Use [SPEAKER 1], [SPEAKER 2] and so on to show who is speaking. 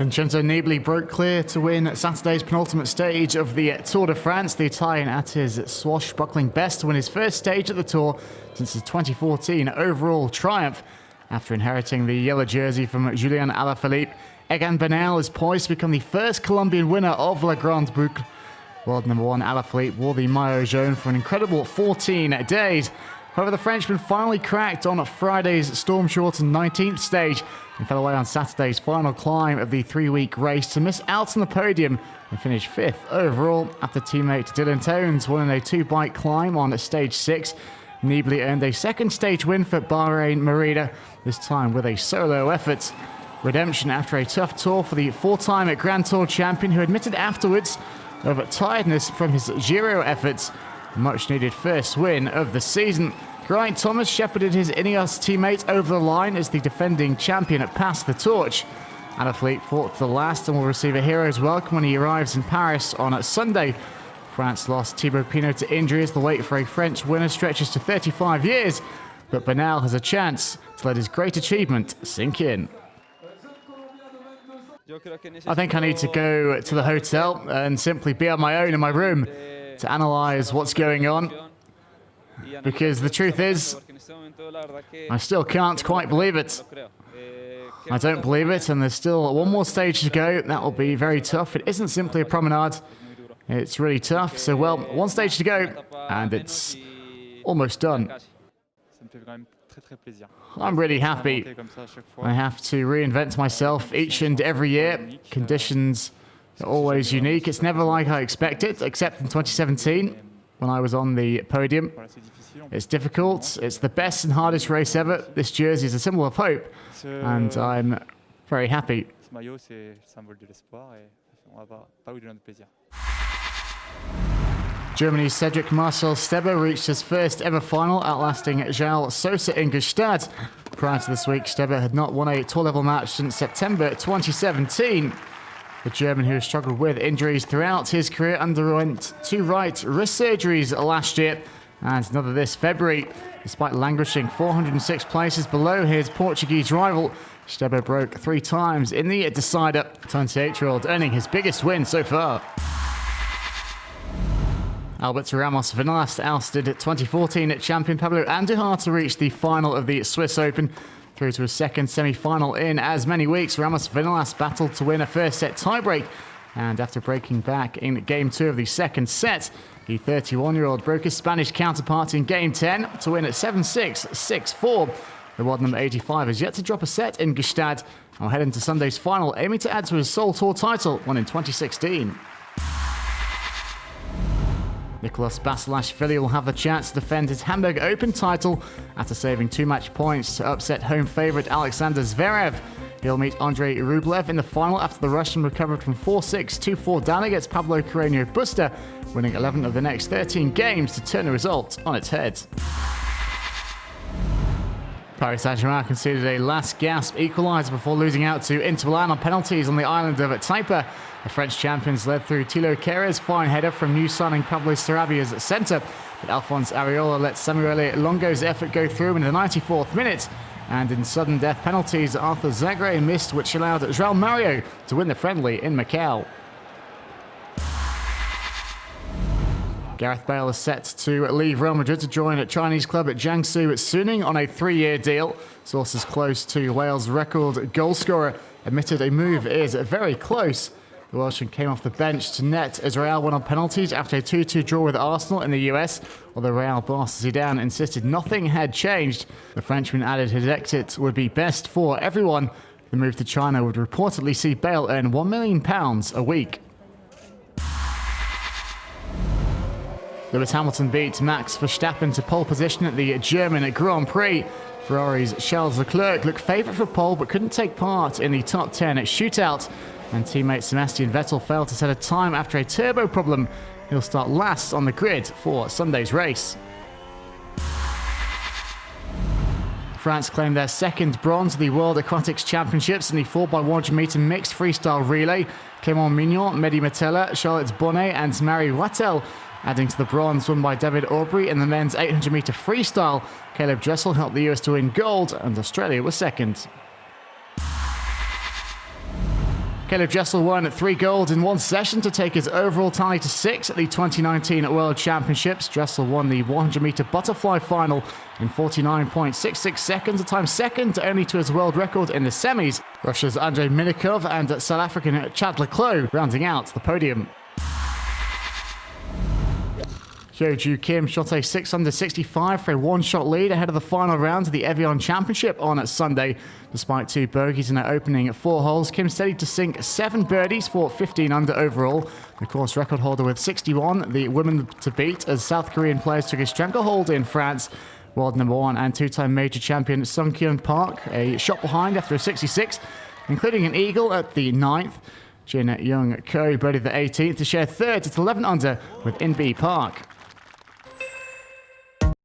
[SPEAKER 1] Vincenzo Nibali broke clear to win Saturday's penultimate stage of the Tour de France. The Italian at his swashbuckling best to win his first stage at the Tour since his 2014 overall triumph. After inheriting the yellow jersey from Julian Alaphilippe, Egan Bernal is poised to become the first Colombian winner of La Grande Boucle. World number one Alaphilippe wore the maillot jaune for an incredible 14 days. However, the Frenchman finally cracked on Friday's storm-shortened 19th stage and fell away on Saturday's final climb of the three-week race to miss out on the podium and finish 5th overall after teammate Dylan Teuns won in a two-bike climb on stage 6. Nibali earned a second stage win for Bahrain Merida, this time with a solo effort. Redemption after a tough tour for the four-time Grand Tour champion, who admitted afterwards of tiredness from his Giro efforts. Much-needed first win of the season. Geraint Thomas shepherded his Ineos teammate over the line as the defending champion passed the torch. Alaphilippe fought to the last and will receive a hero's welcome when he arrives in Paris on Sunday. France lost Thibaut Pinot to injury as the wait for a French winner stretches to 35 years, but Bernal has a chance to let his great achievement sink in. I think I need to go to the hotel and simply be on my own in my room to analyze what's going on, because the truth is, I still can't quite believe it. I don't believe it, and there's still one more stage to go. That will be very tough. It isn't simply a promenade. It's really tough. So, well, one stage to go, and it's almost done. I'm really happy. I have to reinvent myself each and every year. Conditions are always unique. It's never like I expected, except in 2017 when I was on the podium. It's difficult. It's the best and hardest race ever. This jersey is a symbol of hope, and I'm very happy. Germany's Cedric Marcel Stebe reached his first ever final, outlasting João Sousa in Gstaad. Prior to this week, Stebe had not won a tour-level match since September 2017. The German, who has struggled with injuries throughout his career, underwent 2 right wrist surgeries last year and another this February. Despite languishing 406 places below his Portuguese rival, Stebe broke 3 times in the decider, 28-year-old earning his biggest win so far. Albert Ramos Vinolas ousted 2014 champion Pablo Andujar to reach the final of the Swiss Open. Through to a second semi-final in as many weeks, Ramos Vinolas battled to win a first-set tiebreak. And after breaking back in Game 2 of the second set, the 31-year-old broke his Spanish counterpart in Game 10 to win at 7-6, 6-4. The world number 85 has yet to drop a set in Gstaad and will head into Sunday's final, aiming to add to his sole tour title, won in 2016. Nicolas Basilashvili will have the chance to defend his Hamburg Open title after saving 2 match points to upset home favourite Alexander Zverev. He'll meet Andrei Rublev in the final after the Russian recovered from 4-6, 2-4 down against Pablo Carreño Busta, winning 11 of the next 13 games to turn the result on its head. Paris Saint-Germain conceded a last-gasp equaliser before losing out to Inter Milan on penalties on the island of Taipa. The French champions led through Thilo Kehre's fine header from new signing Pablo Sarabia's centre, but Alphonse Areola let Samuele Longo's effort go through in the 94th minute. And in sudden death penalties, Arthur Zagre missed, which allowed João Mario to win the friendly in Macau. Gareth Bale is set to leave Real Madrid to join a Chinese club at Jiangsu Suning on a 3-year deal. Sources close to Wales' record goalscorer admitted a move is very close. The Welshman came off the bench to net as Real won on penalties after a 2-2 draw with Arsenal in the US, although Real boss Zidane insisted nothing had changed. The Frenchman added his exit would be best for everyone. The move to China would reportedly see Bale earn £1 million a week. Lewis Hamilton beat Max Verstappen to pole position at the German Grand Prix. Ferrari's Charles Leclerc looked favourite for pole but couldn't take part in the top 10 shootout. And teammate Sebastian Vettel failed to set a time after a turbo problem. He'll start last on the grid for Sunday's race. France claimed their second bronze at the World Aquatics Championships in the 4x100 metre mixed freestyle relay. Clément Mignon, Mehdi Metella, Charlotte Bonnet and Marie Wattel adding to the bronze won by David Aubrey in the men's 800 metre freestyle. Caleb Dressel helped the US to win gold and Australia was second. Caleb Dressel won 3 gold in one session to take his overall tally to 6 at the 2019 World Championships. Dressel won the 100-meter butterfly final in 49.66 seconds, a time second only to his world record in the semis. Russia's Andrei Minikov and South African Chad le Clos rounding out the podium. Hyo-Joo Kim shot a 6 under 65 for a one-shot lead ahead of the final round of the Evian Championship on Sunday. Despite 2 bogeys in her opening 4 holes, Kim steadied to sink 7 birdies for 15 under overall. The course record holder with 61, the women to beat as South Korean players took a stranglehold in France. World number 1 and 2-time major champion Sung Kyun Park a shot behind after a 66, including an eagle at the 9th. Jin Young Ko birdied the 18th to share 3rd at 11 under with In Bee Park.